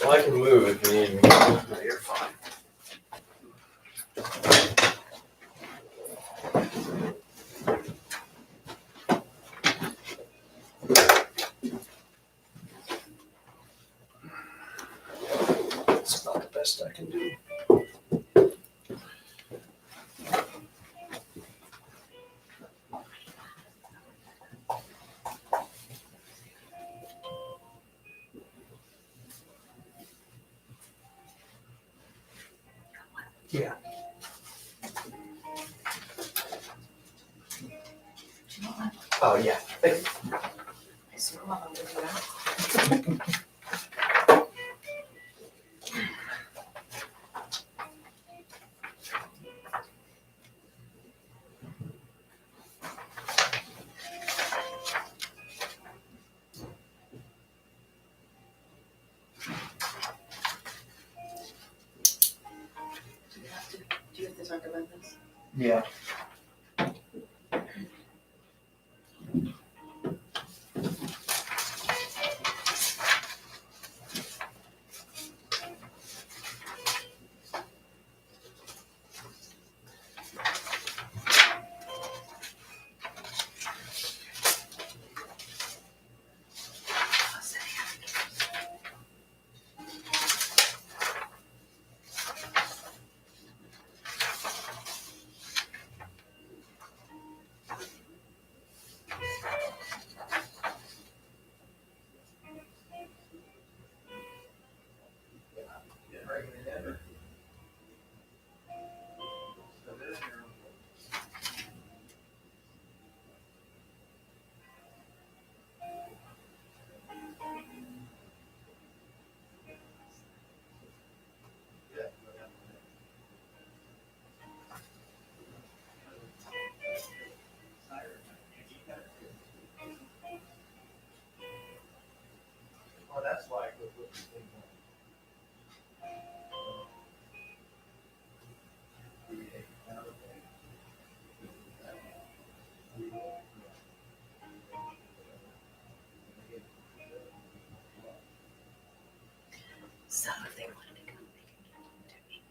I can move if you need me. No, you're fine. It's about the best I can do. Yeah. Oh, yeah. Thank you. I swear I'll do that. Do you have to talk about this? Yeah. Oh, that's why I could put this thing So if they wanted to come, they can get to me.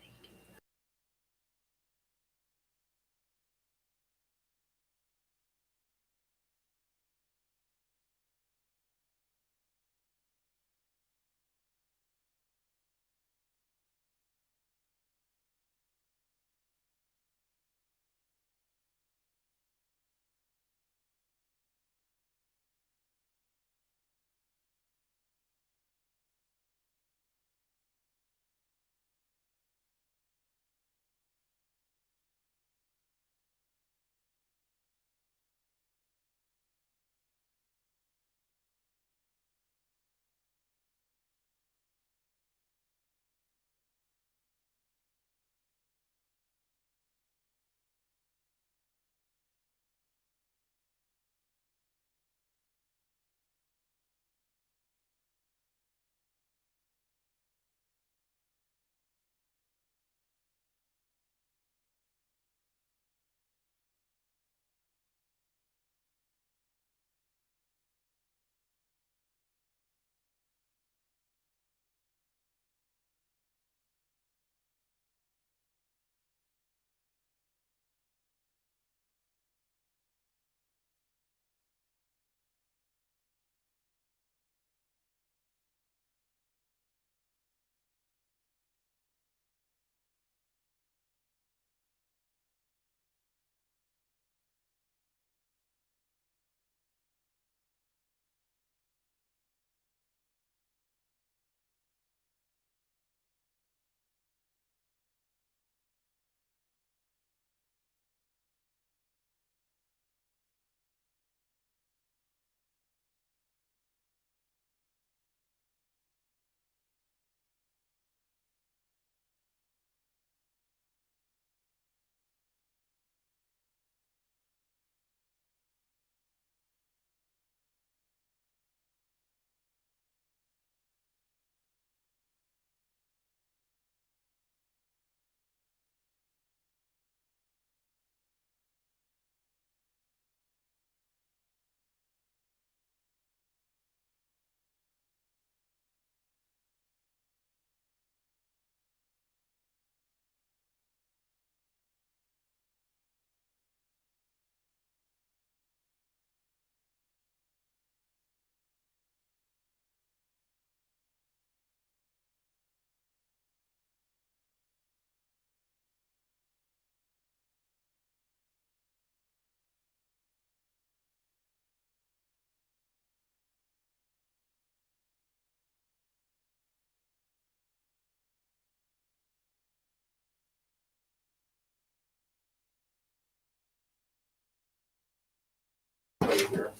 everybody here.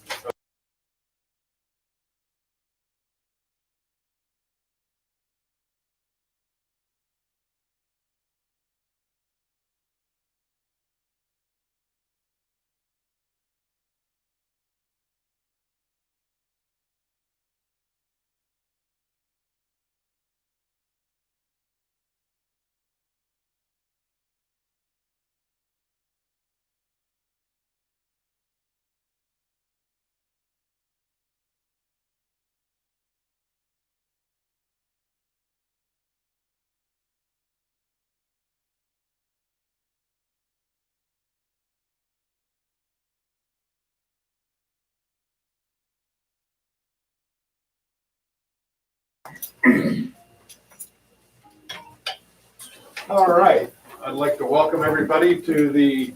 All right, I'd like to welcome everybody to the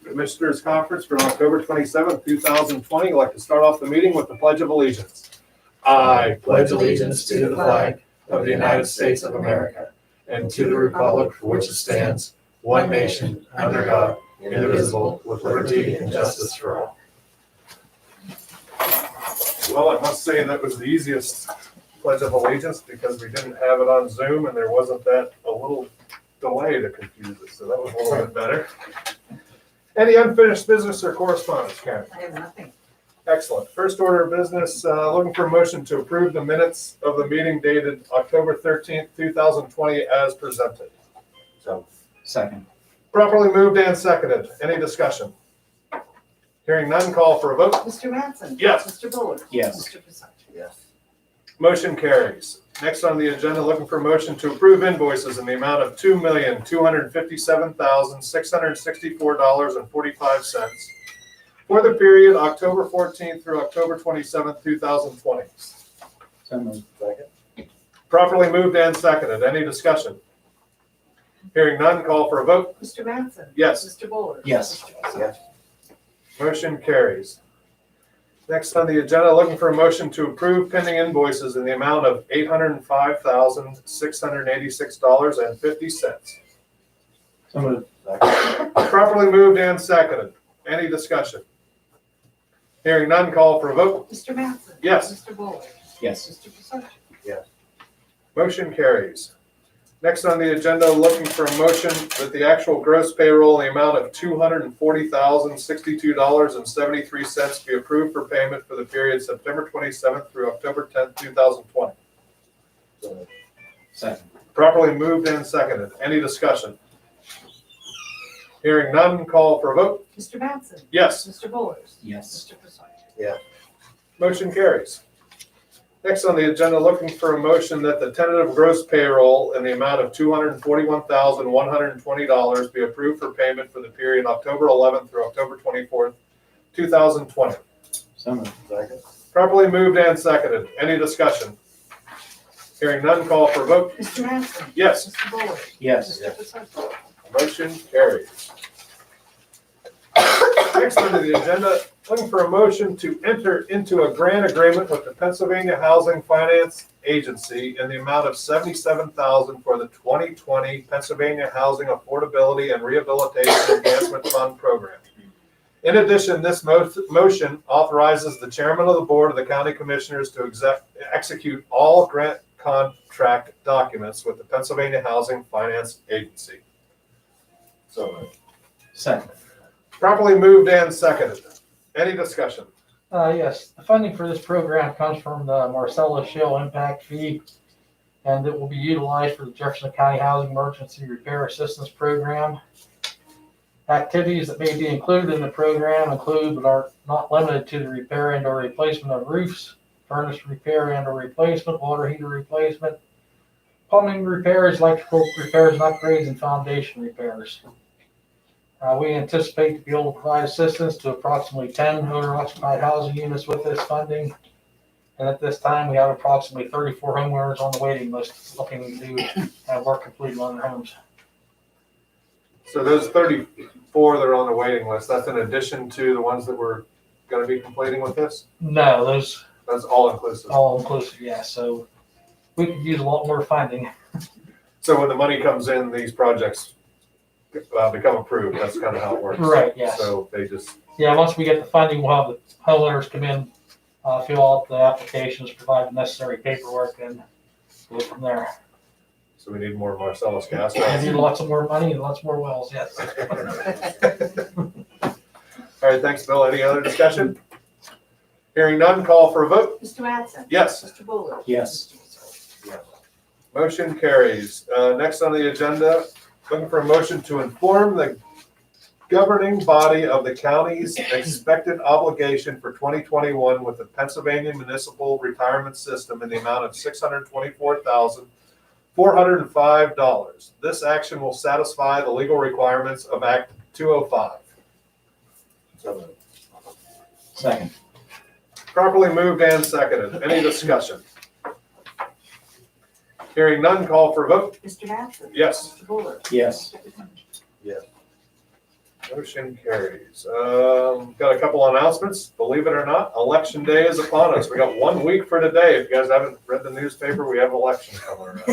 Commissioners Conference for October 27th, 2020. I'd like to start off the meeting with the Pledge of Allegiance. I pledge allegiance to the flag of the United States of America and to the republic for which it stands, one nation, under God, indivisible, with liberty and justice for all. Well, I must say that was the easiest Pledge of Allegiance because we didn't have it on Zoom and there wasn't a little delay to confuse us, so that was a little bit better. Any unfinished business or correspondence, Karen? I have nothing. Excellent. First order of business, looking for a motion to approve the minutes of the meeting dated October 13th, 2020 as presented. So, second. Properly moved and seconded. Any discussion? Hearing none, call for a vote. Mr. Mattson? Yes. Mr. Bullard? Yes. Mr. Passardi? Yes. Motion carries. Next on the agenda, looking for a motion to approve invoices in the amount of $2,257,664.45 for the period October 14th through October 27th, 2020. So moved. Second. Properly moved and seconded. Any discussion? Hearing none, call for a vote. Mr. Mattson? Yes. Mr. Bullard? Yes. Mr. Passardi? Yes. Motion carries. Next on the agenda, looking for a motion to approve pending invoices in the amount of $805,686.50. So moved. Second. Properly moved and seconded. Any discussion? Hearing none, call for a vote. Mr. Mattson? Yes. Mr. Bullard? Yes. Mr. Passardi? Motion carries. Next on the agenda, looking for a motion that the actual gross payroll in the amount of $240,062.73 be approved for payment for the period September 27th through October 10th, 2020. So moved. Second. Properly moved and seconded. Any discussion? Hearing none, call for a vote. Mr. Mattson? Yes. Mr. Bullard? Yes. Mr. Passardi? Motion carries. Next on the agenda, looking for a motion that the tentative gross payroll in the amount of $241,120 be approved for payment for the period October 11th through October 24th, 2020. So moved. Second. Properly moved and seconded. Any discussion? Hearing none, call for a vote. Mr. Mattson? Yes. Mr. Bullard? Yes. Mr. Passardi? Motion carries. Next under the agenda, looking for a motion to enter into a grant agreement with the Pennsylvania Housing Finance Agency in the amount of $77,000 for the 2020 Pennsylvania Housing Affordability and Rehabilitation Enhancement Fund Program. In addition, this motion authorizes the chairman of the board of the county commissioners to execute all grant contract documents with the Pennsylvania Housing Finance Agency. So moved. Second. Properly moved and seconded. Any discussion? Yes, the funding for this program comes from the Marcellus Shale Impact Fee, and it will be utilized for the Jefferson County Housing Emergency Repair Assistance Program. Activities that may be included in the program include, but are not limited to, the repair and or replacement of roofs, furnace repair and or replacement, water heater replacement, plumbing repairs, electrical repairs and upgrades, and foundation repairs. We anticipate to be able to provide assistance to approximately 10 owner-occupied housing units with this funding. And at this time, we have approximately 34 homeowners on the waiting list looking to have work completed on their homes. So those 34 that are on the waiting list, that's in addition to the ones that we're going to be completing with this? No, those That's all inclusive. all inclusive, yeah. So we could use a lot more funding. So when the money comes in, these projects become approved. That's kind of how it works. Right, yes. So they just Yeah, once we get the funding, we'll have the homeowners come in, fill out the applications, provide the necessary paperwork, and go from there. So we need more Marcellus gas We wells. need lots of more money and lots more wells, yes. All right, thanks, Bill. Any other discussion? Hearing none, call for a vote. Mr. Mattson? Yes. Mr. Buller? Yes. Motion carries. Next on the agenda, looking for a motion to inform the governing body of the county's expected obligation for 2021 with the Pennsylvania Municipal Retirement System in the amount of $624,405. This action will satisfy the legal requirements of Act 205. So moved. Second. Properly moved and seconded. Any discussion? Hearing none, call for a vote. Mr. Mattson? Yes. Mr. Buller? Yes. Motion carries. Got a couple announcements. Believe it or not, election day is upon us. We got 1 week for today. If you guys haven't read the newspaper, we have election coming around.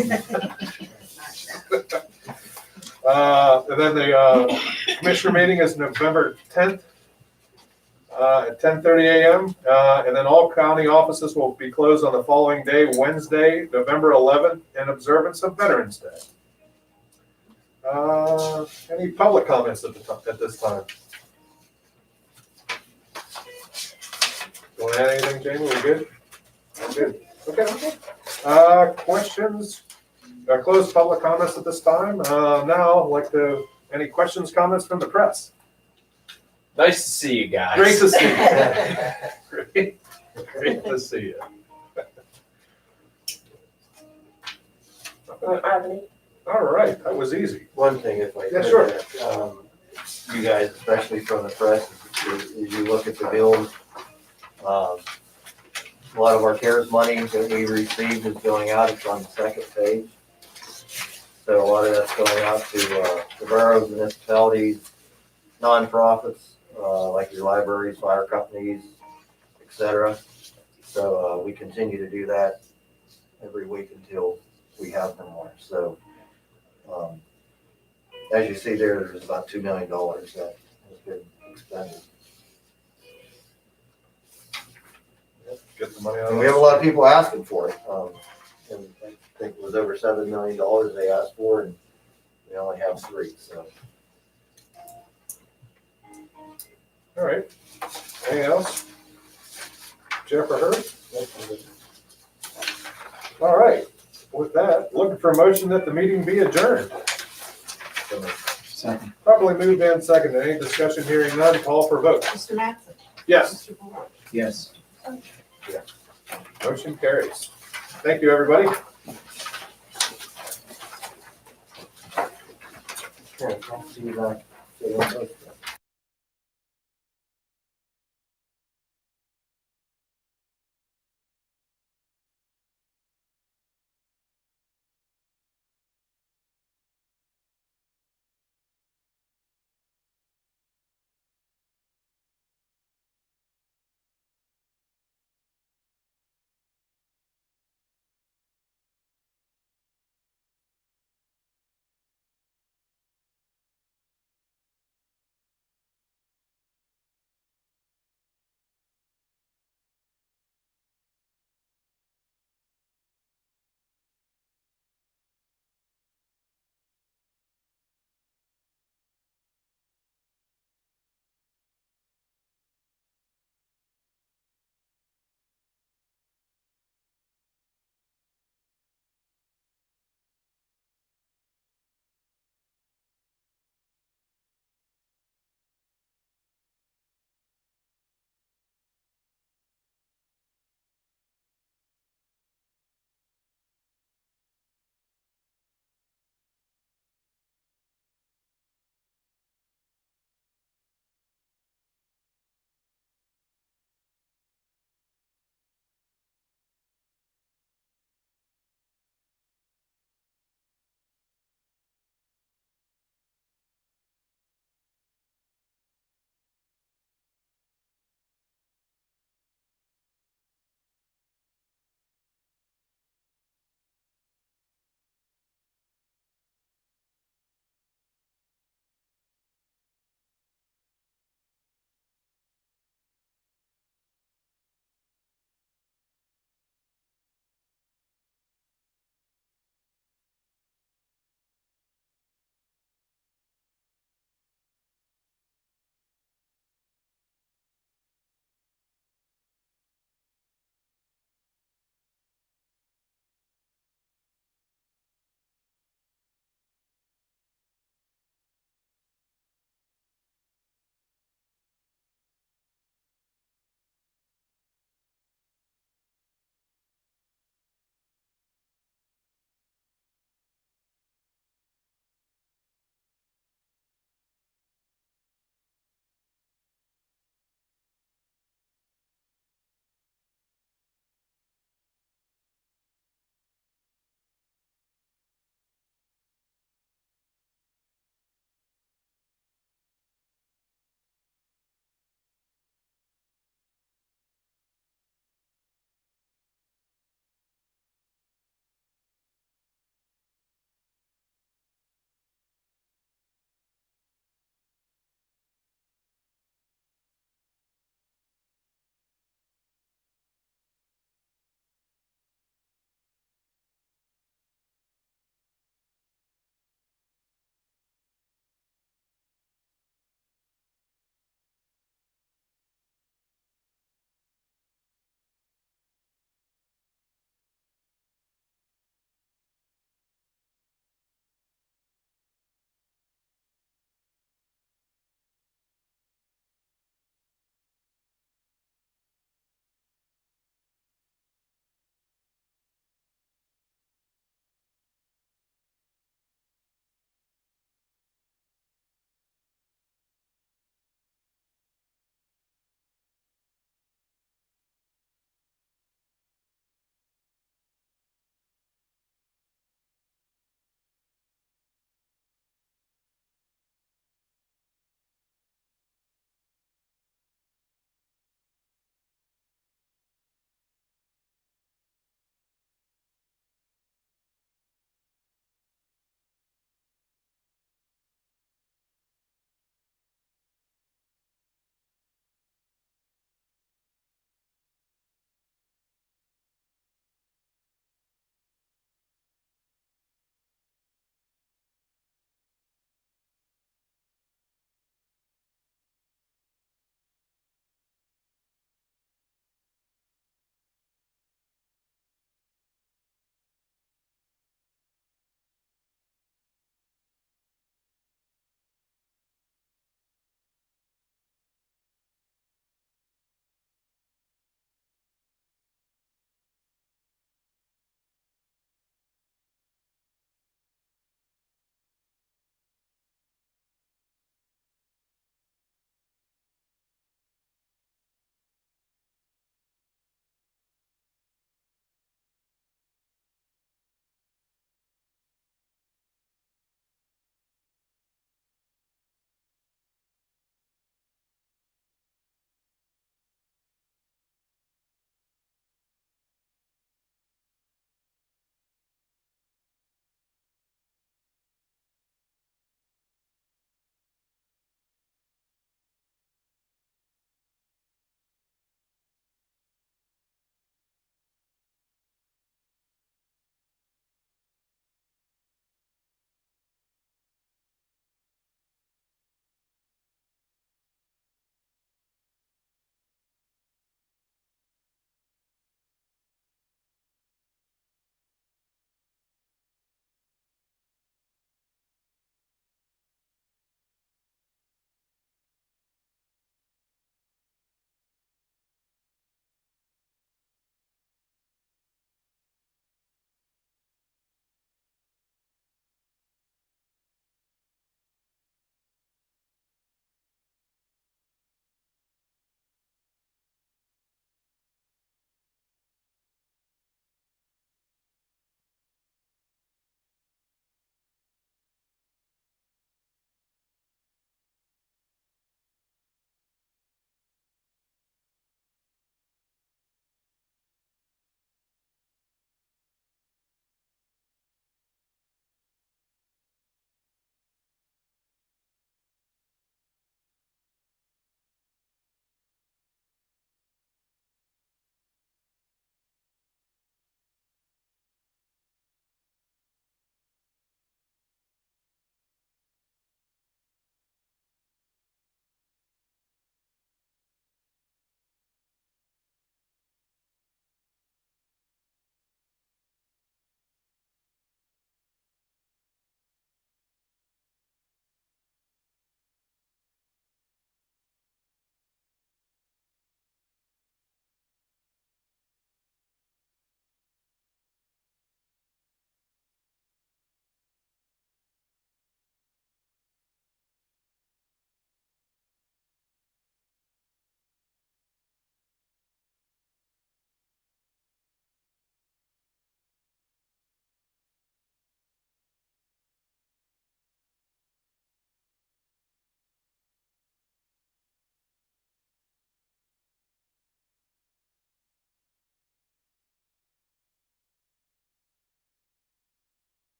And then the commissioner meeting is November 10th at 10:30 a.m. And then all county offices will be closed on the following day, Wednesday, November 11th, in observance of Veterans Day. Any public comments at this time? Want to add anything, Jamie? We good? I'm good. Okay. Questions? Closed public comments at this time. Now, I'd like to, any questions, comments from the press? Nice to see you guys. Great to see you. Great to see you. All right, that was easy. One thing, if I Yeah, could. sure. You guys, especially from the press, as you look at the bills, a lot of our CARES money that we received is going out. It's on the second page. So a lot of that's going out to the boroughs, municipalities, nonprofits, like your libraries, fire companies, et cetera. So we continue to do that every week until we have no more. So as you see there's about $2 million that has been expended. Get the money out. And we have a lot of people asking for it. And I think it was over $7 million they asked for, and we only have 3, so. All right. Anything else? Jeff or her? All right. With that, looking for a motion that the meeting be adjourned. Second. Properly moved and seconded. Any discussion? Hearing none, call for vote. Mr. Mattson? Yes, Mr. Buller? Yes. motion carries. Thank you, everybody. Yeah, I'll see you back.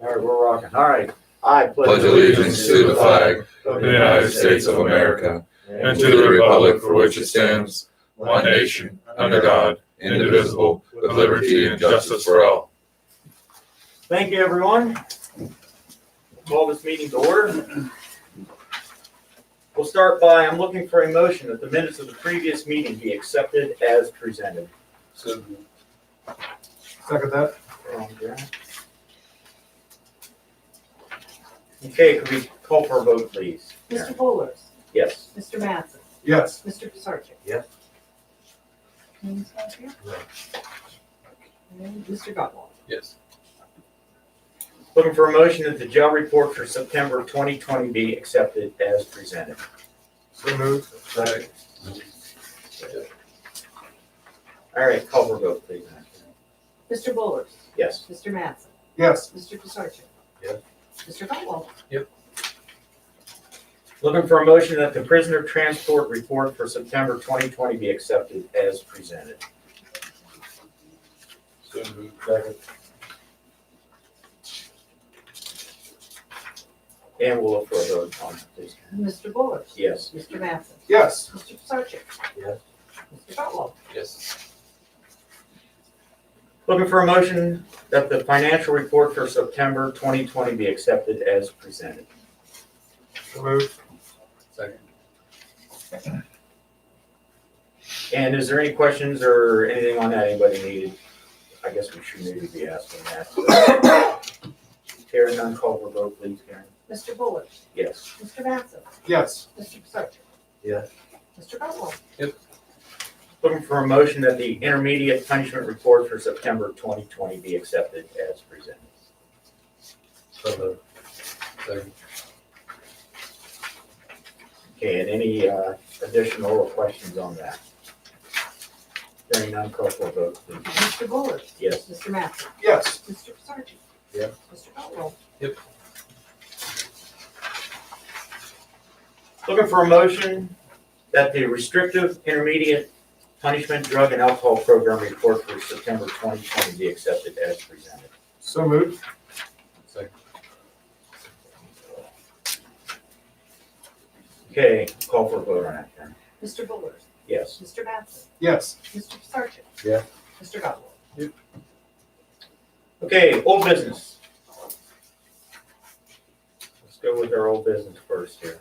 All right, we're rocking. All right. I Pledge allegiance to the flag of the United States of America and to the republic for which it stands, one nation, under God, indivisible, with liberty and justice for all. Thank you, everyone. Call this meeting to order. We'll start by, I'm looking for a motion that the minutes of the previous meeting be accepted as presented. Second that. Okay, could we call for a vote, please? Mr. Bowlers, Yes. Mr. Mattson, Yes. Mr. Pisarcik. Yes. Name's not here? And Mr. Gotwald. Yes. Looking for a motion that the jail report for September 2020 be accepted as presented. So moved. Second. All right, call for a vote, please. Mr. Bowlers, Yes. Mr. Mattson, Yes. Mr. Pisarcik. Yes. Mr. Gotwald. Looking for a motion that the prisoner transport report for September 2020 be accepted as presented. Second. And we'll look for a vote on it, please. Mr. Bowlers. Yes. Mr. Mattson, Yes. Mr. Pisarcik. Yes. Mr. Gotwald. Yes. Looking for a motion that the financial report for September 2020 be accepted as presented. So moved. Second. And is there any questions or anything on that anybody needed? I guess we should maybe be asking that. Karen, none, call for vote, please, Karen. Mr. Bowlers, Yes. Mr. Mattson, Yes. Mr. Pisarcik. Yes. Mr. Gotwald. Looking for a motion that the intermediate punishment report for September 2020 be accepted as presented. So moved. Second. Okay, and any additional questions on that? Hearing none, call for a vote, please. Mr. Bowlers. Yes. Mr. Mattson, Yes. Mr. Pisarcik. Yes. Mr. Gotwald. Looking for a motion that the restrictive intermediate punishment drug and alcohol program report for September 2020 be accepted as presented. So moved. Second. Okay, call for a vote on that, Karen. Mr. Bowlers, Yes. Mr. Mattson, Yes. Mr. Pisarcik. Yeah. Mr. Gotwald. Okay, old business. Let's go with our old business first here.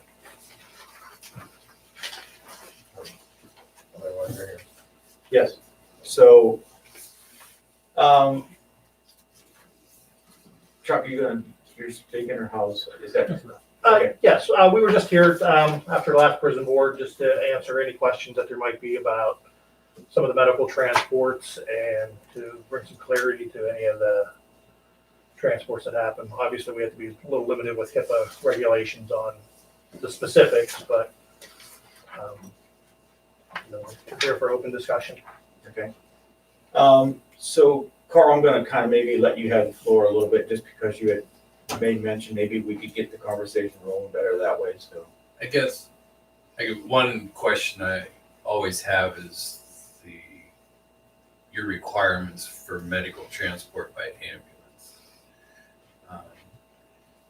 Yes, so, Chuck, you're speaking or how's, is that? Okay. Yes, we were just here after the last prison board, just to answer any questions that there might be about some of the medical transports and to bring some clarity to any of the transports that happen. Obviously, we have to be a little limited with HIPAA regulations on the specifics, but here for open discussion. Okay. So Carl, I'm gonna kind of maybe let you have the floor a little bit, just because you had made mention, maybe we could get the conversation rolling better that way, so. I guess one question I always have is your requirements for medical transport by ambulance.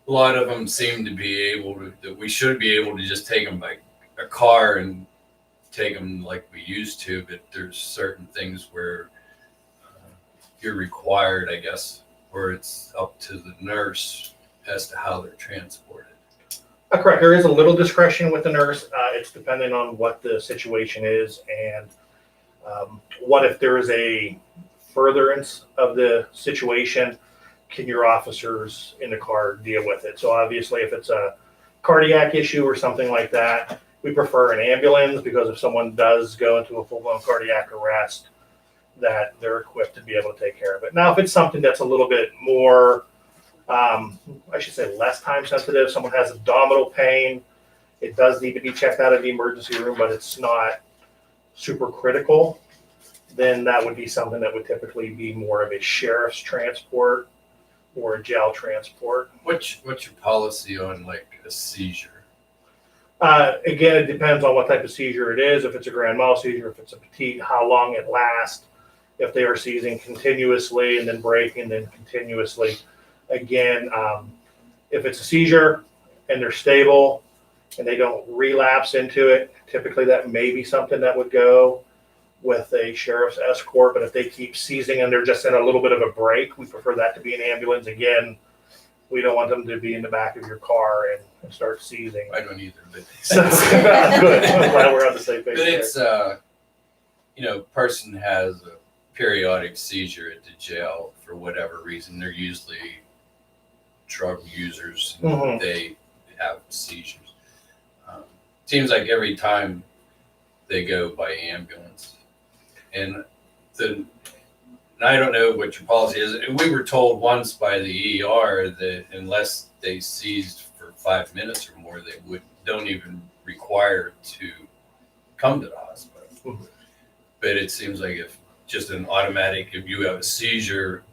A lot of them seem to be able to, that we should be able to just take them by a car and take them like we used to, but there's certain things where you're required, I guess, where it's up to the nurse as to how they're transported. Correct. There is a little discretion with the nurse. It's dependent on what the situation is and what if there is a furtherance of the situation, can your officers in the car deal with it? So obviously if it's a cardiac issue or something like that, we prefer an ambulance because if someone does go into a full-blown cardiac arrest, that they're equipped to be able to take care of it. Now, if it's something that's a little bit more, I should say less time sensitive, someone has abdominal pain, it does need to be checked out of the emergency room, but it's not super critical, then that would be something that would typically be more of a sheriff's transport or a jail transport. What's your policy on like a seizure? Again, it depends on what type of seizure it is. If it's a grand mal seizure, if it's a petite, how long it lasts. If they are seizing continuously and then breaking, then continuously, Again, if it's a seizure and they're stable and they don't relapse into it, typically that may be something that would go with a sheriff's escort. But if they keep seizing and they're just in a little bit of a break, we prefer that to be an ambulance. Again, we don't want them to be in the back of your car and start seizing. I don't either, but. So, good. I'm glad we're on the same page But there. it's, person has a periodic seizure at the jail for whatever reason. They're usually drug users. And Mhm. They have seizures. Seems like every time they go by ambulance. And I don't know what your policy is. We were told once by the ER that unless they seized for 5 minutes or more, they don't even require to come to the hospital. Mhm. But it seems like if you have a seizure,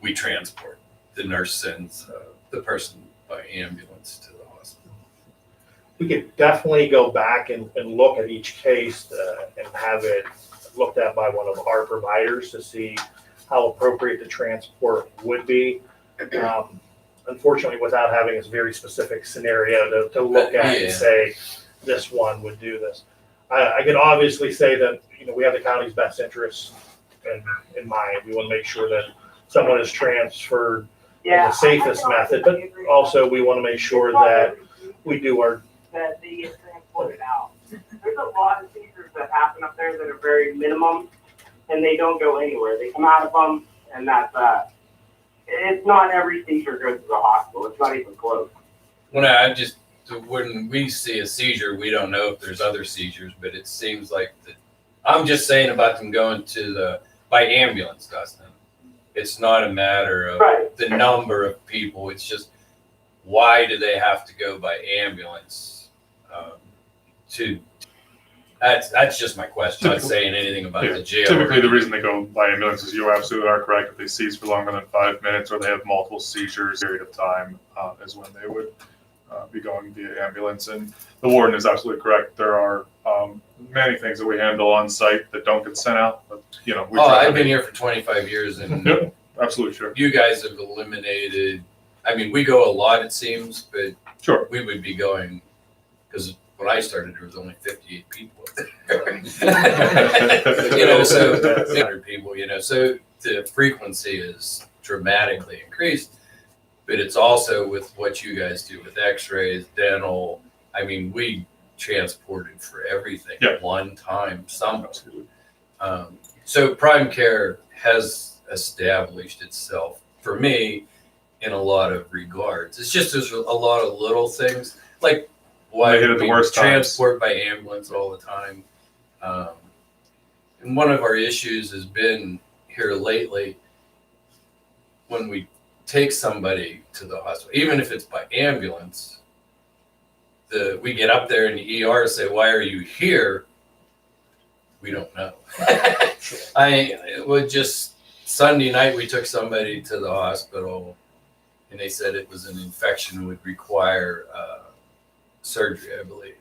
we transport. The nurse sends the person by ambulance to the hospital. We could definitely go back and look at each case and have it looked at by one of our providers to see how appropriate the transport would be. Unfortunately, without having a very specific scenario to look at and Yeah. say, this one would do this. I can obviously say that, we have the county's best interests in mind. We want to make sure that someone is transferred in the safest method, but also we want to make sure that we do our. That they get transported out. There's a lot of seizures that happen up there that are very minimum, and they don't go anywhere. They come out of them, and that's it's not every seizure goes to the hospital. It's not even close. When we see a seizure, we don't know if there's other seizures, but it seems like I'm just saying about them going by ambulance, Dustin. It's not a matter of Right. the number of people. It's just, why do they have to go by ambulance? That's just my question. Not saying anything about the jail. Typically, the reason they go by ambulance is you absolutely are correct. If they seize for longer than 5 minutes or they have multiple seizures, period of time is when they would be going via ambulance. And the warden is absolutely correct. There are many things that we handle on site that don't get sent out. But, we try to I've been make- here for 25 years, and Yep, absolutely, sure. you guys have eliminated. I mean, we go a lot, it seems, but Sure. we would be going, because when I started, there was only 58 people up there. So 100 people, so the frequency is dramatically increased. But it's also with what you guys do with x-rays, dental. I mean, we transported for everything Yeah. one time, some. Absolutely. So Prime Care has established itself, for me, in a lot of regards. It's just there's a lot of little things, like why They hit do at the we worst times. transport by ambulance all the time? And one of our issues has been here lately, when we take somebody to the hospital, even if it's by ambulance, we get up there in the ER and say, why are you here? We don't know. It was just Sunday night, we took somebody to the hospital and they said it was an infection, would require surgery, I believe.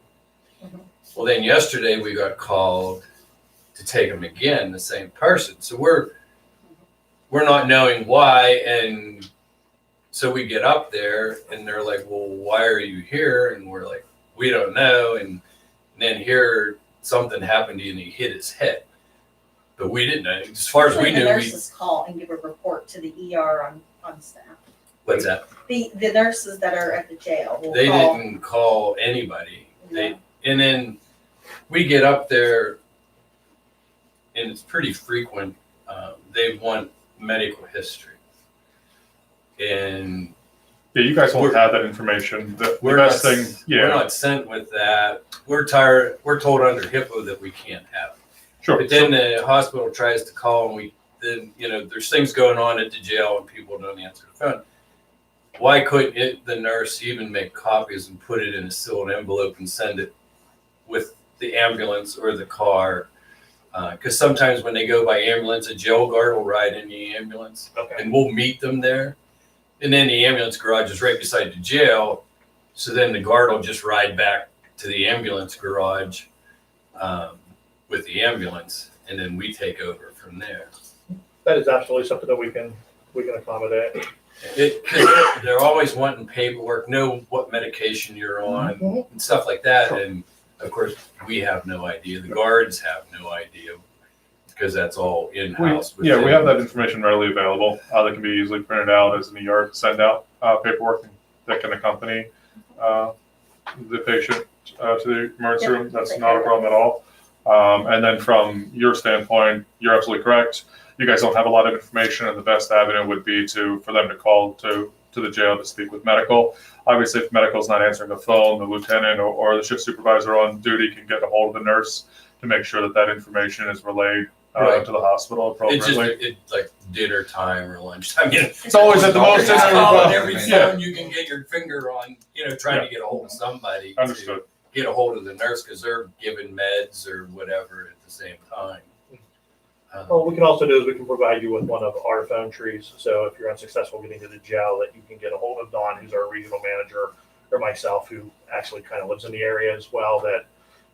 Mhm. Well, then yesterday we got called to take them again, the same person. So we're not knowing why. And so we get up there and they're like, well, why are you here? And we're like, we don't know. And then here something happened and he hit his head. But we didn't know. As far as we The knew, nurses call and give a report to the ER on staff. what's that? The nurses that are at the jail will They call. didn't call anybody. Yeah. And then we get up there and it's pretty frequent. They want medical history. And Yeah, you guys won't We're- have that information. The we're best not, thing, we're yeah, not sent with that. We're told under HIPAA that we can't have it. sure. But then the hospital tries to call and there's things going on at the jail and people don't answer the phone. Why couldn't the nurse even make copies and put it in a sealed envelope and send it with the ambulance or the car? Because sometimes when they go by ambulance, a jail guard will ride in the ambulance Okay. and we'll meet them there. And then the ambulance garage is right beside the jail. So then the guard will just ride back to the ambulance garage with the ambulance, and then we take over from there. That is absolutely something that we can accommodate. Cause they're always wanting paperwork, know what medication you're on and stuff like that. And of course, we have no idea. The guards have no idea because that's all in-house. We have that information readily available. That can be easily printed out as an ER send out paperwork that can accompany the patient to the emergency room. That's not a problem at all. And then from your standpoint, you're absolutely correct. You guys don't have a lot of information, and the best avenue would be for them to call to the jail to speak with medical. Obviously, if medical's not answering the phone, the lieutenant or the shift supervisor on duty can get a hold of the nurse to make sure that information is relayed Right. to the hospital It's appropriately. just like dinner time or lunchtime. You know, It's always at the most Just calling every Yeah. phone you can get your finger on, trying to get a hold of somebody. Understood. To get a hold of the nurse because they're giving meds or whatever at the same time. Well, we can also do is we can provide you with one of our phone trees. So if you're unsuccessful getting to the jail, that you can get a hold of Don, who's our regional manager, or myself, who actually kind of lives in the area as well, that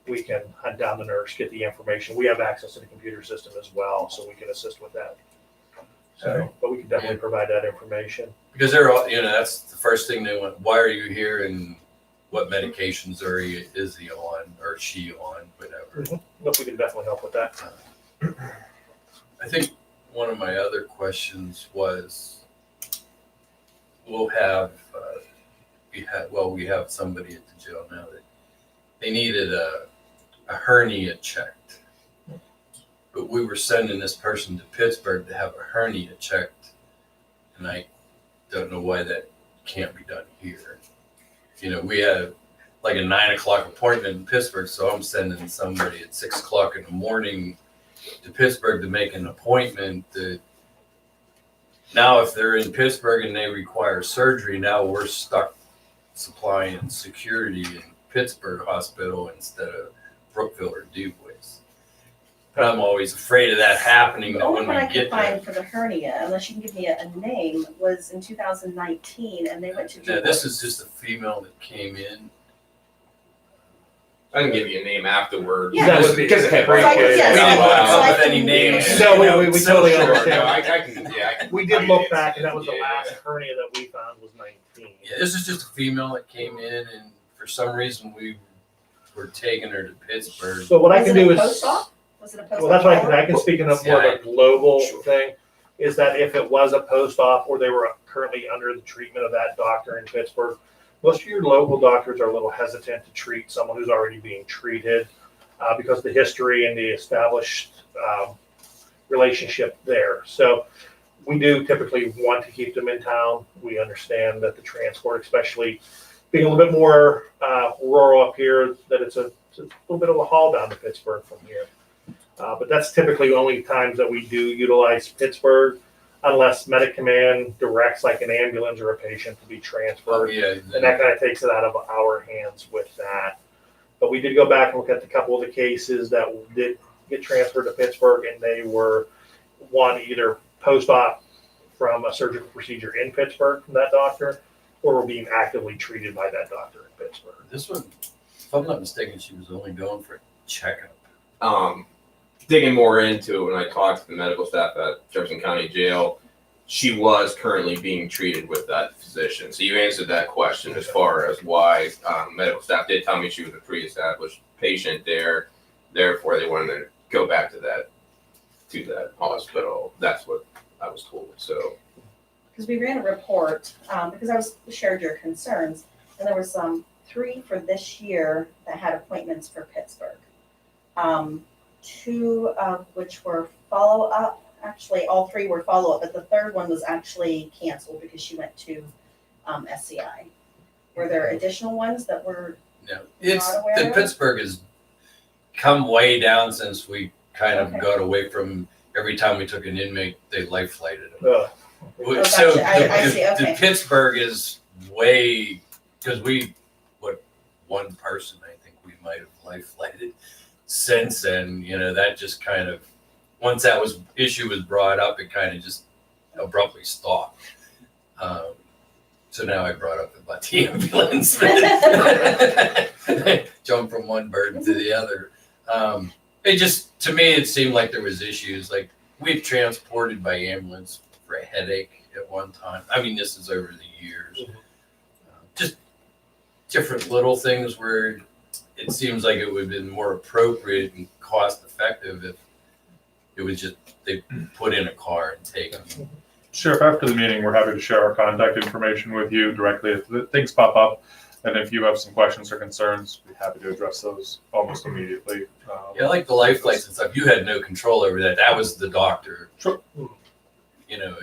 we can hunt down the nurse, get the information. We have access to the computer system as well, so we can assist with that. So, but we can definitely provide that information. Because they're all, that's the first thing they want. Why are you here and what medications is he on or she on, whatever. Look, we can definitely help with that. I think one of my other questions was, we have somebody at the jail now that they needed a hernia checked. But we were sending this person to Pittsburgh to have a hernia checked. And I don't know why that can't be done here. We had like a 9:00 appointment in Pittsburgh, so I'm sending somebody at 6:00 in the morning to Pittsburgh to make an appointment. That now, if they're in Pittsburgh and they require surgery, now we're stuck supplying security in Pittsburgh Hospital instead of Brookville or DuBois. But I'm always afraid of that happening. The That only when one I we could get there, find for the hernia, unless you can give me a name, was in 2019, and they went to. yeah, this is just a female that came in. I can give you a name afterward. Yeah. Because of head Like, break. yes, We didn't like- want to come like- with any names. No, we So totally sure. understand. No, I can. We did look back, and that was the last hernia that we found was 19. Yeah, this is just a female that came in, and for some reason we were taking her to Pittsburgh. So what I Was can it a do is, post-op? Was it a post-op? well, that's what I can speak in a more of a global Sure. thing, is that if it was a post-op or they were currently under the treatment of that doctor in Pittsburgh, most of your local doctors are a little hesitant to treat someone who's already being treated because of the history and the established relationship there. So we do typically want to keep them in town. We understand that the transport, especially being a little bit more rural up here, that it's a little bit of a haul down to Pittsburgh from here. But that's typically the only times that we do utilize Pittsburgh, unless Medic Command directs like an ambulance or a patient to be transferred. Yeah, And that kind of takes it out of our hands with that. But we did go back and look at a couple of the cases that did get transferred to Pittsburgh, and they were one either post-op from a surgical procedure in Pittsburgh from that doctor, or were being actively treated by that doctor in Pittsburgh. this one, if I'm not mistaken, she was only going for a checkup. Digging more into it, when I talked to the medical staff at Jefferson County Jail, she was currently being treated with that physician. So you answered that question as far as why medical staff did tell me she was a pre-established patient there. Therefore, they wanted to go back to that hospital. That's what I was told. So Because we ran a report, because I shared your concerns, and there was 3 for this year that had appointments for Pittsburgh. 2 of which were follow-up. Actually, all 3 were follow-up, but the third one was actually canceled because she went to SCI. Were there additional ones that were? No, it's Not aware the of? Pittsburgh has come way down since we kind of Okay. got away from every time we took an inmate, they life flighted them. Oh, So gotcha. I see, the okay. Pittsburgh is way, because one person I think we might have life flighted since then, that just kind of, once that issue was brought up, it kind of just abruptly stopped. So now I brought up about the ambulance. Jump from one bird to the other. To me, it seemed like there was issues. Like we've transported by ambulance for a headache at one time. I mean, this is over the years. Just different little things where it seems like it would have been more appropriate and cost effective if it was just they put in a car and take them. Sheriff, after the meeting, we're happy to share our contact information with you directly if things pop up. And if you have some questions or concerns, we're happy to address those almost immediately. Yeah, like the life flights and stuff, you had no control over that. That was the doctor. Sure. You know,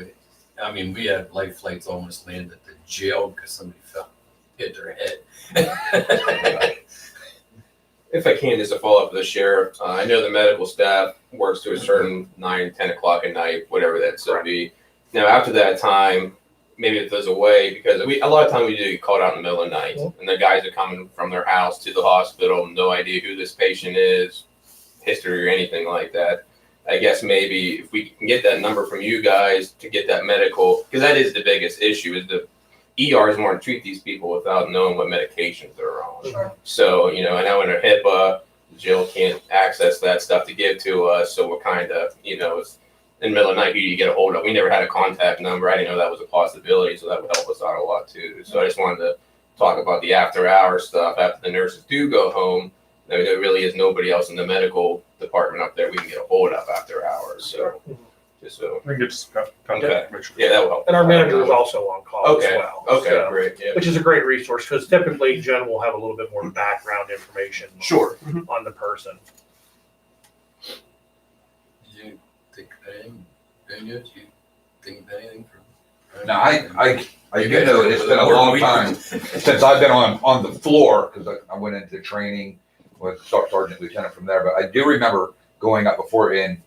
I mean, we had life flights almost land at the jail because somebody hit their head. If I can, just a follow up with the sheriff. I know the medical staff works to a certain 9, 10 o'clock at night, whatever that's to be. Now, after that time, maybe it goes away because a lot of time we do get called out in the middle of the night, and the guys are coming from their house to the hospital, no idea who this patient is, history or anything like that. I guess maybe if we can get that number from you guys to get that medical, because that is the biggest issue, is the ERs want to treat these people without knowing what medications they're on. Sure. So, you know, I know under HIPAA, Jill can't access that stuff to give to us, so we're kind of, you know, it's in the middle of the night, who do you get a hold of? We never had a contact number. I didn't know that was a possibility, so that would help us out a lot too. So I just wanted to talk about the after-hour stuff. After the nurses do go home, there really is nobody else in the medical department up there we can get a hold of after hours. So, just so. We can get some contact Okay. information. Yeah, that will help. And our manager is also on call Okay. as well. Okay, so- great. Yeah. Which is a great resource because typically Jen will have a little bit more background information Sure. on the person. Did you think of anything? Did you think of anything from? Now, I You do guys know are it's been a more long weird. time since I've been on the floor, because I went into training with Sergeant Lieutenant from there, but I do remember going up before in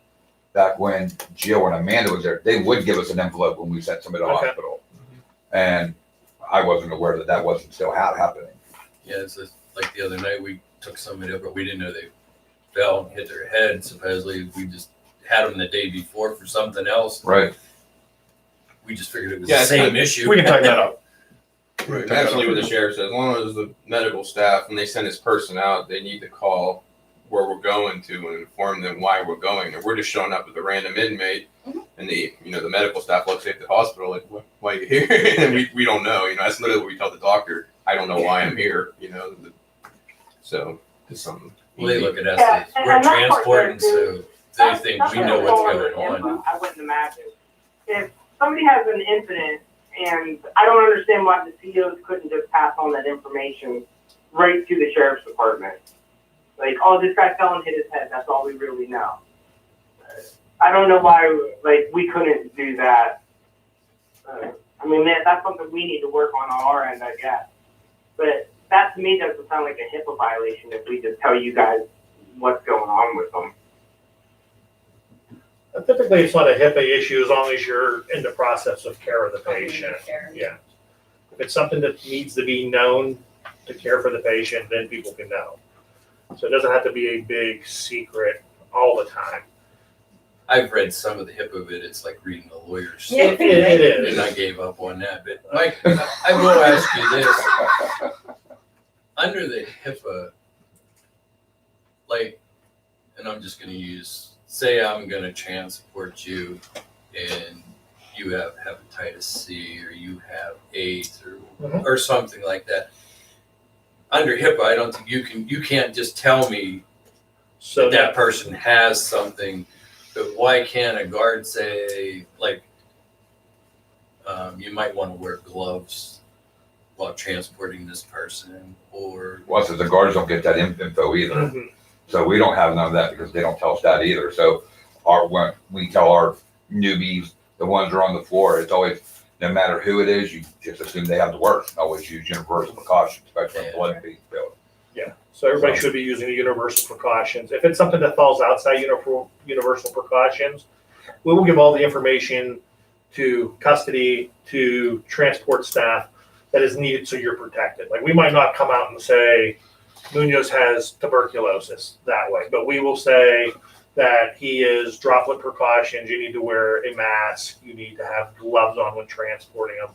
back when Jill and Amanda was there, they would give us an envelope when we sent somebody to the Okay. hospital. And I wasn't aware that wasn't still happening. Yeah, it's just like the other night we took somebody up, but we didn't know they fell and hit their head. Supposedly we just had them the day before for something else. Right. We just figured it was Yeah, the it's same fine. issue. We can tighten that up. Right. Absolutely what the sheriff says. As long as the medical staff, when they send this person out, they need to call where we're going to and inform them why we're going. If we're just showing up with a random inmate and the medical staff looks at the hospital like, why are you here? And we don't know. That's literally what we tell the doctor. I don't know why I'm here. So it's something. Well, they look at us, Yeah, we're and that part transporting, there, so they think we know what's going on. I wouldn't imagine. If somebody has an incident, and I don't understand why the CEOs couldn't just pass on that information right to the sheriff's department. Like, oh, this guy fell and hit his head. That's all we really know. I don't know why, we couldn't do that. I mean, that's something we need to work on our end, I guess. But that to me doesn't sound like a HIPAA violation if we just tell you guys what's going on with them. Typically, it's not a HIPAA issue as long as you're in the process of care of the patient. Yeah. If it's something that needs to be known to care for the patient, then people can know. So it doesn't have to be a big secret all the time. I've read some of the HIPAA of it. It's like reading a lawyer's Yeah. stuff. It is. And I gave up on that. But Mike, I will ask you this. Under the HIPAA, and I'm just going to use, say I'm going to transport you and you have hepatitis C or you have AIDS or something like that. Under HIPAA, I don't think you can't just tell me So that person has something, but why can't a guard say, you might want to wear gloves while transporting this person, or Well, so the guards don't get that info either. Mhm. So we don't have none of that because they don't tell us that either. So when we tell our newbies, the ones that are on the floor, it's always, no matter who it is, you just assume they have the worst. Always use universal precautions, especially when blood being spilled. Yeah, so everybody should be using the universal precautions. If it's something that falls outside universal precautions, we will give all the information to custody, to transport staff that is needed so you're protected. Like, we might not come out and say Munoz has tuberculosis that way, but we will say that he is droplet precautions. You need to wear a mask. You need to have gloves on when transporting him.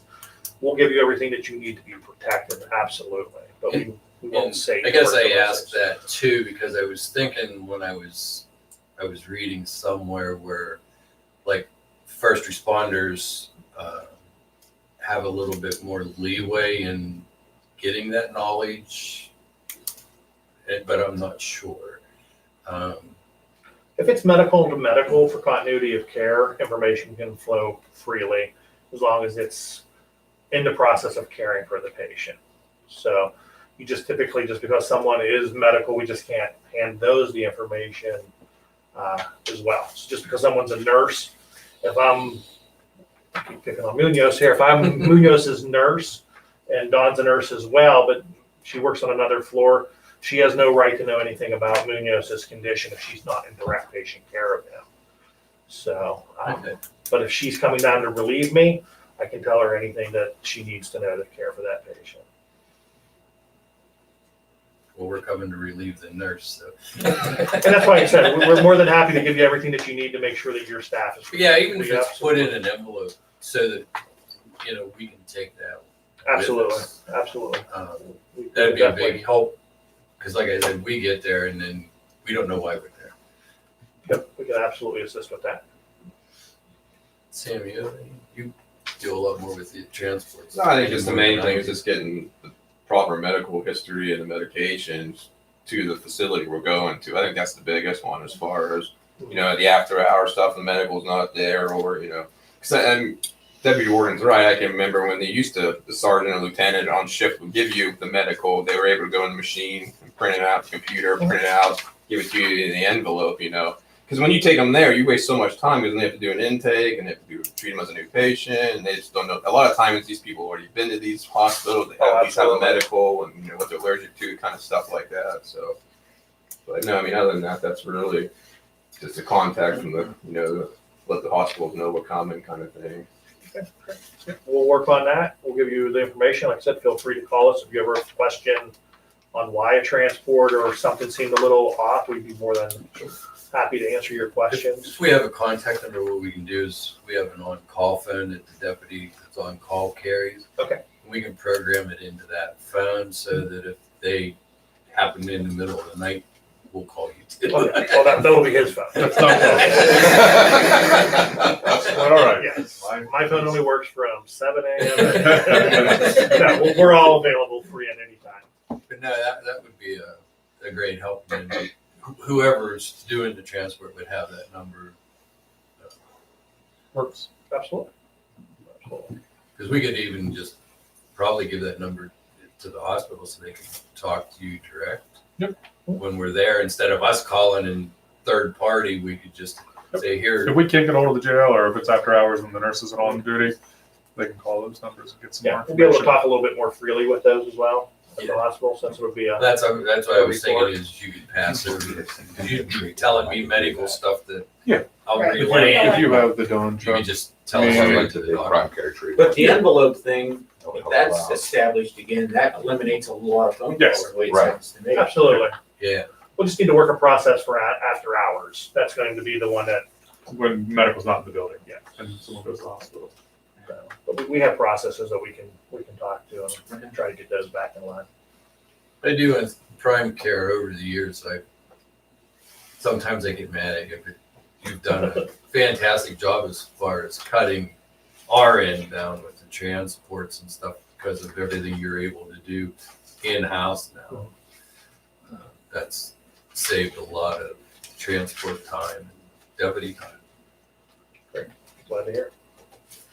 We'll give you everything that you need to be protected, absolutely. But we won't say. I guess I tuberculosis. asked that too because I was thinking when I was reading somewhere where, first responders, have a little bit more leeway in getting that knowledge, but I'm not sure. If it's medical to medical for continuity of care, information can flow freely as long as it's in the process of caring for the patient. So you just typically, just because someone is medical, we just can't hand those the information as well. So just because someone's a nurse, if I'm I keep picking on Munoz here, if I'm Munoz's nurse and Dawn's a nurse as well, but she works on another floor, she has no right to know anything about Munoz's condition if she's not in direct patient care of him. So, but if she's coming down to relieve me, I can tell her anything that she needs to know to care for that patient. Well, we're coming to relieve the nurse, so. And that's why I said, we're more than happy to give you everything that you need to make sure that your staff is. Yeah, even if We it's put in an envelope so that, we can take that. Absolutely, with us. absolutely. That'd be a big help, because like I said, we get there and then we don't know why we're there. Yep, we can absolutely assist with that. Sam, you deal a lot more with the transports. No, I think just the main thing is just getting the proper medical history and the medications to the facility we're going to. I think that's the biggest one as far as, the after hour stuff, the medical's not there or, and Deputy Warden's right. I can remember when they used to, the sergeant or lieutenant on shift would give you the medical. They were able to go in the machine and print it out, the computer, print it out, give it to you in the envelope, Because when you take them there, you waste so much time because they have to do an intake and they have to treat them as a new patient, and they just don't know. A lot of times, these people have already been to these hospitals. They at least have a medical and what they're allergic to, kind of stuff like that. So, but no, other than that, that's really just a contact from the, let the hospitals know what common kind of thing. We'll work on that. We'll give you the information. Like I said, feel free to call us if you ever have a question on why a transport or something seemed a little off. We'd be more than happy to answer your questions. If we have a contact number, what we can do is we have an on-call phone that the deputy that's on call carries. Okay. We can program it into that phone so that if they happen in the middle of the night, we'll call you too. Okay. Well, that'll be his phone. That's not That's quite all right. Yes. My phone only works from 7 a.m. No, we're all available free at any time. But no, that would be a great help. And whoever's doing the transport would have that number. Works. Absolutely. Because we could even just probably give that number to the hospital so they can talk to you direct. Yep. When we're there, instead of us calling in third party, we could just say here. If we can't get hold of the jail, or if it's after hours when the nurses are on duty, they can call those numbers and get some more Yeah, we'll be able to information. talk a little bit more freely with those as well at the hospital, since it'll be a. That's what I was thinking is you could pass over. Because you're telling me medical stuff that Yeah. I'll Right. relay. If you have the Dawn You truck, could just tell us I went to the doctor. But the envelope thing, if that's established again, that eliminates a lot of phone calls, Yes, the way it right. sounds to me. Absolutely. Yeah. We'll just need to work a process for after hours. That's going to be the one that, when medical's not in the building yet, and someone goes to the hospital. but we have processes that we can talk to and try to get those back in line. I do with prime care over the years. Sometimes I get mad at you, but you've done a fantastic job as far as cutting our end down with the transports and stuff because of everything you're able to do in-house now. That's saved a lot of transport time and deputy time. Glad to hear.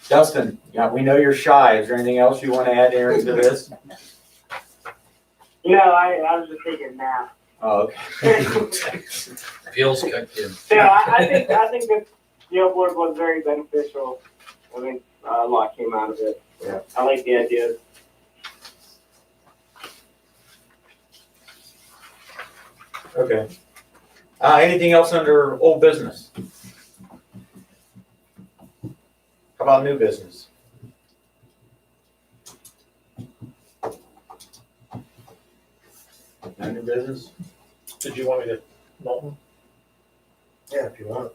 Dustin, yeah, we know you're shy. Is there anything else you want to add, Aaron, to this? I was just taking nap. Oh, okay. Feels kicked in. I think this jail board was very beneficial. I think a lot came out of it. Yeah. I like the idea. Okay. Anything else under old business? How about new business? No new business? Did you want me to, Milton? Yeah, if you want.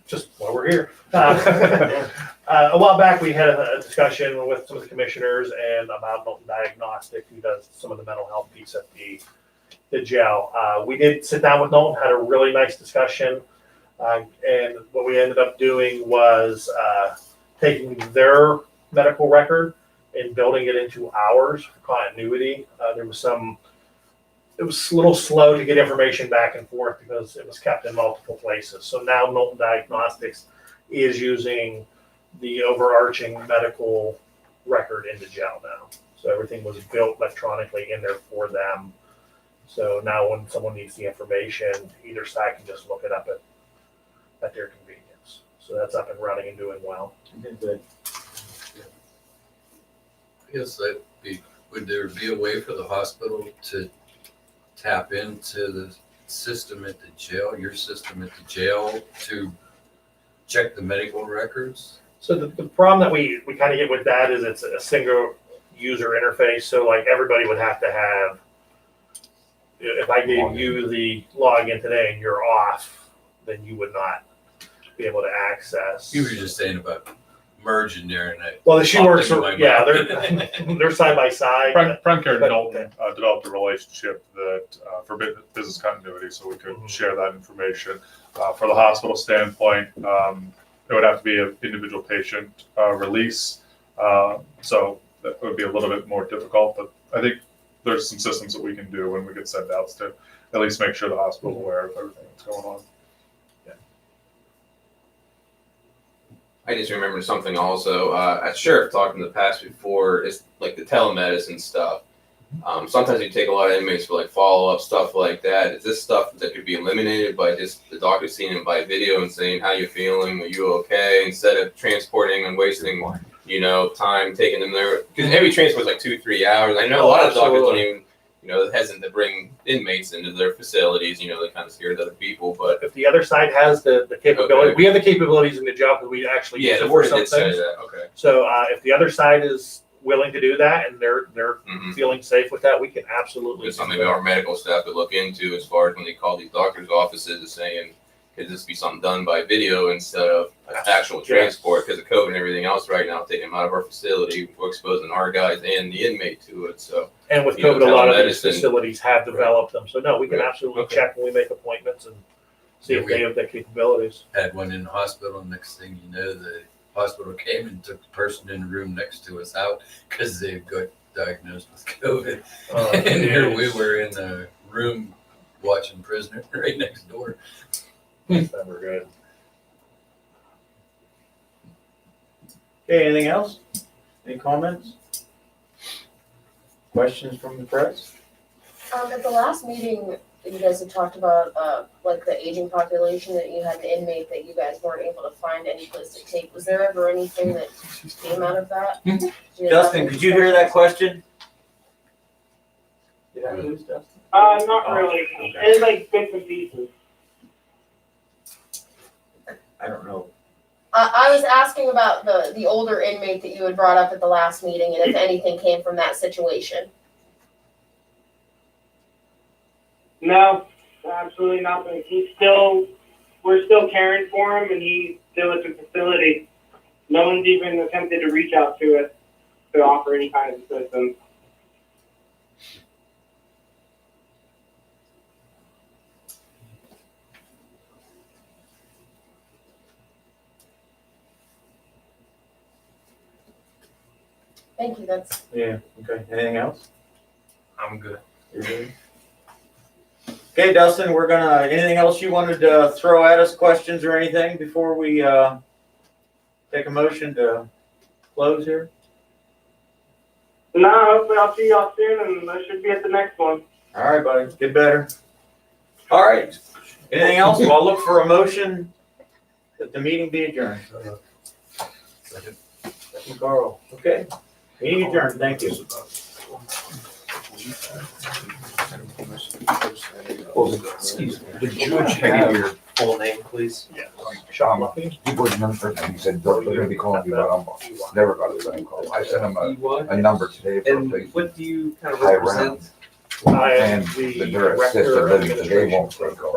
Just while we're here. A while back, we had a discussion with some of the commissioners and about Milton Diagnostic, who does some of the mental health piece at the jail. We did sit down with Milton, had a really nice discussion. And what we ended up doing was taking their medical record and building it into ours for continuity. It was a little slow to get information back and forth because it was kept in multiple places. So now Milton Diagnostics is using the overarching medical record in the jail now. So everything was built electronically in there for them. So now when someone needs the information, either side can just look it up at their convenience. So that's up and running and doing well. Good. I guess would there be a way for the hospital to tap into the system at the jail, your system at the jail, to check the medical records? So the problem that we kind of get with that is it's a single user interface. So like everybody would have to have, if I gave you the login today and you're off, then you would not be able to access. You were just saying about merging there, and Well, she works, Popped into my yeah, mind. they're side by side. Prime Care and but- Dalton developed a relationship that for business continuity, so we could share that information. For the hospital standpoint, it would have to be an individual patient release, so that would be a little bit more difficult. But I think there's some systems that we can do when we get send outs to at least make sure the hospital's aware of everything that's going on. I just remember something also. At Sheriff talked in the past before, it's like the telemedicine stuff. Sometimes you take a lot of inmates for like follow-up stuff like that. Is this stuff that could be eliminated by just the doctor seeing them by video and saying, how you feeling? Are you okay? Instead of transporting and wasting, time taking them there. Because every transport is like 2-3 hours. I know a lot of doctors don't even, hesitant to bring inmates into their facilities. They kind of scared other people. But If the other side has the capability, we have the capabilities in the job because we actually use yeah, it the for word some did say things. that. Okay. So if the other side is willing to do that and they're Mm-hmm. feeling safe with that, we can absolutely. It's do something that. our medical staff could look into as far as when they call these doctors' offices and saying, could this be something done by video instead of actual transport? Because of COVID and everything else right now, taking them out of our facility, we're exposing our guys and the inmate to it. So And with you know, COVID, a lot of these telemedicine. facilities have developed them. So no, we can Right. absolutely Okay. check when we make appointments and see Yeah, if they have the capabilities. Had one in the hospital. Next thing you know, the hospital came and took the person in the room next to us out because they got diagnosed with COVID. And here we were in the room watching prisoner right next door. It's never good. Okay, anything else? Any comments? Questions from the press? At the last meeting, you guys had talked about, like the aging population, that you had an inmate that you guys weren't able to find any place to take. Was there ever anything that came out of that? Did you Justin, have could you hear that question? Did I lose Justin? Not Oh, really. okay. It's like bits and pieces. I don't know. I was asking about the older inmate that you had brought up at the last meeting, and if anything came from that situation. No, absolutely nothing. We're still caring for him, and he's still at the facility. No one's even attempted to reach out to us to offer any kind of assistance. Thank you, that's. Yeah, okay. Anything else? I'm good. You're good? Okay, Dustin, anything else you wanted to throw at us, questions or anything before we, take a motion to close here? No, hopefully I'll see y'all soon, and I should be at the next one. All right, buddy, get better. All right, anything else? Well, I'll look for a motion that the meeting be adjourned. Second, Carl, okay. Meeting adjourned, thank you. Would you have your full name, please? Yeah. Sean Luffy. He was number, and he said, they're gonna be calling you, but I'm never got a phone call. I sent him a number today for a And place. what do you kind of High represent? round. I am And the they're assisted director of living, so they administration won't for take call.